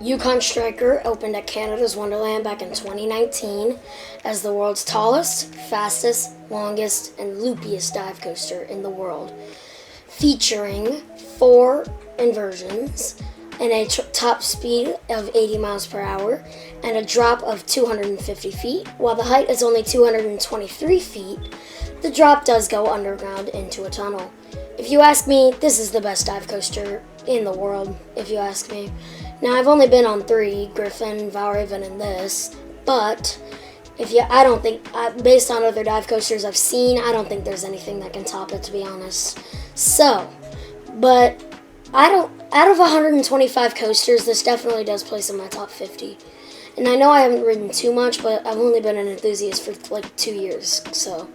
Yukon Striker opened at Canada's Wonderland back in 2019 as the world's tallest, fastest, longest, and loopiest dive coaster in the world, featuring 4 inversions and a top speed of 80 miles per hour and a drop of 250 feet. While the height is only 223 feet, the drop does go underground into a tunnel. If you ask me, this is the best dive coaster in the world, if you ask me. Now, I've only been on 3, Griffin, Valraven, and this, but I don't think, based on other dive coasters I've seen, I don't think there's anything that can top it, to be honest. So, but out of 125 coasters, this definitely does place in my top 50. And I know I haven't ridden too much, but I've only been an enthusiast for like 2 years, so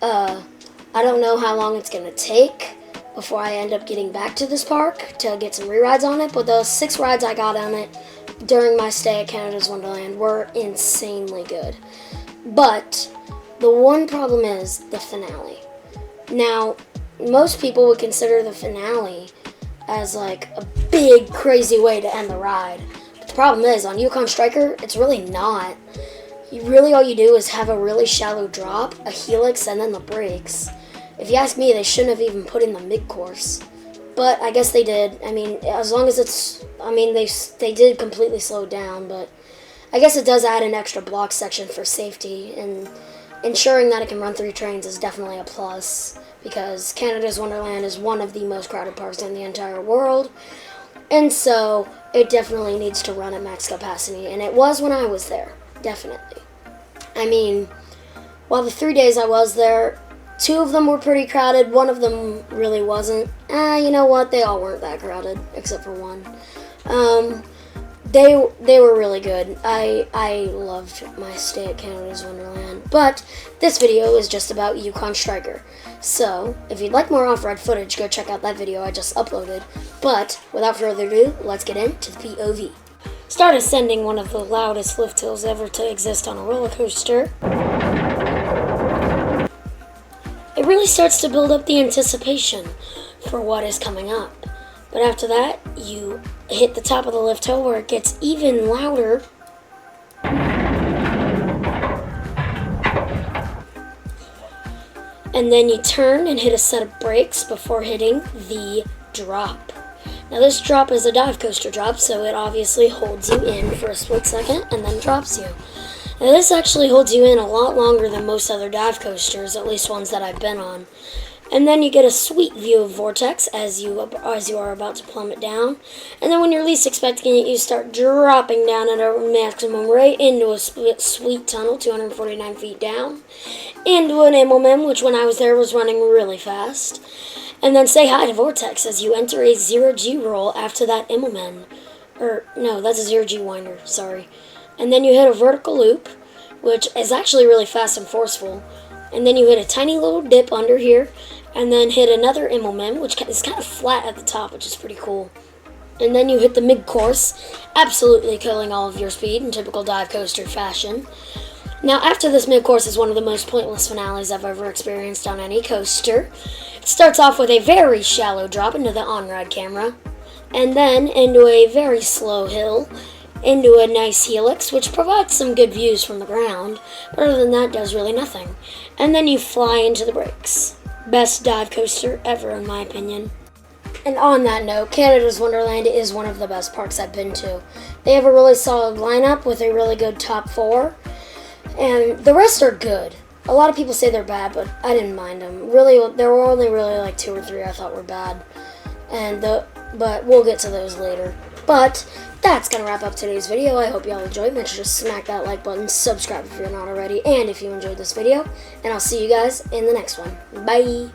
I don't know how long it's going to take before I end up getting back to this park to get some re-rides on it, but the 6 rides I got on it during my stay at Canada's Wonderland were insanely good. But the one problem is the finale. Now, most people would consider the finale as like a big, crazy way to end the ride. But the problem is, on Yukon Striker, it's really not. All you do is have a really shallow drop, a helix, and then the brakes. If you ask me, they shouldn't have even put in the mid-course. But I guess they did. I mean, as long as it's... I mean, they did completely slow down, but I guess it does add an extra block section for safety, and ensuring that it can run 3 trains is definitely a plus, because Canada's Wonderland is one of the most crowded parks in the entire world, and so it definitely needs to run at max capacity, and it was when I was there, definitely. I mean, while the 3 days I was there, 2 of them were pretty crowded, 1 of them really wasn't. You know what, they all weren't that crowded, except for 1. They were really good. I loved my stay at Canada's Wonderland. But this video is just about Yukon Striker. So, if you'd like more off-ride footage, go check out that video I just uploaded. But, without further ado, let's get into the POV. Start ascending one of the loudest lift hills ever to exist on a roller coaster. It really starts to build up the anticipation for what is coming up. But after that, you hit the top of the lift hill where it gets even louder. And then you turn and hit a set of brakes before hitting the drop. Now this drop is a dive coaster drop, so it obviously holds you in for a split second and then drops you. Now this actually holds you in a lot longer than most other dive coasters, at least ones that I've been on. And then you get a sweet view of vortex as you are about to plummet down. And then when you're least expecting it, you start dropping down at a maximum rate into a sweet tunnel, 249 feet down, into an Immelman, which when I was there was running really fast. And then say hi to vortex as you enter a 0G roll after that Immelman. No, that's a 0G winder, sorry. And then you hit a vertical loop, which is actually really fast and forceful. And then you hit a tiny little dip under here, and then hit another Immelman, which is kind of flat at the top, which is pretty cool. And then you hit the mid-course, absolutely killing all of your speed in typical dive coaster fashion. Now, after this mid-course is one of the most pointless finales I've ever experienced on any coaster. It starts off with a very shallow drop into the on-ride camera, and then into a very slow hill, into a nice helix, which provides some good views from the ground, but other than that, does really nothing. And then you fly into the brakes. Best dive coaster ever, in my opinion. And on that note, Canada's Wonderland is one of the best parks I've been to. They have a really solid lineup with a really good top 4, and the rest are good. A lot of people say they're bad, but I didn't mind them. Really, there were only really like 2 or 3 I thought were bad, but we'll get to those later. But that's going to wrap up today's video. I hope y'all enjoyed. Make sure to smack that like button, subscribe if you're not already, and if you enjoyed this video, and I'll see you guys in the next one. Bye!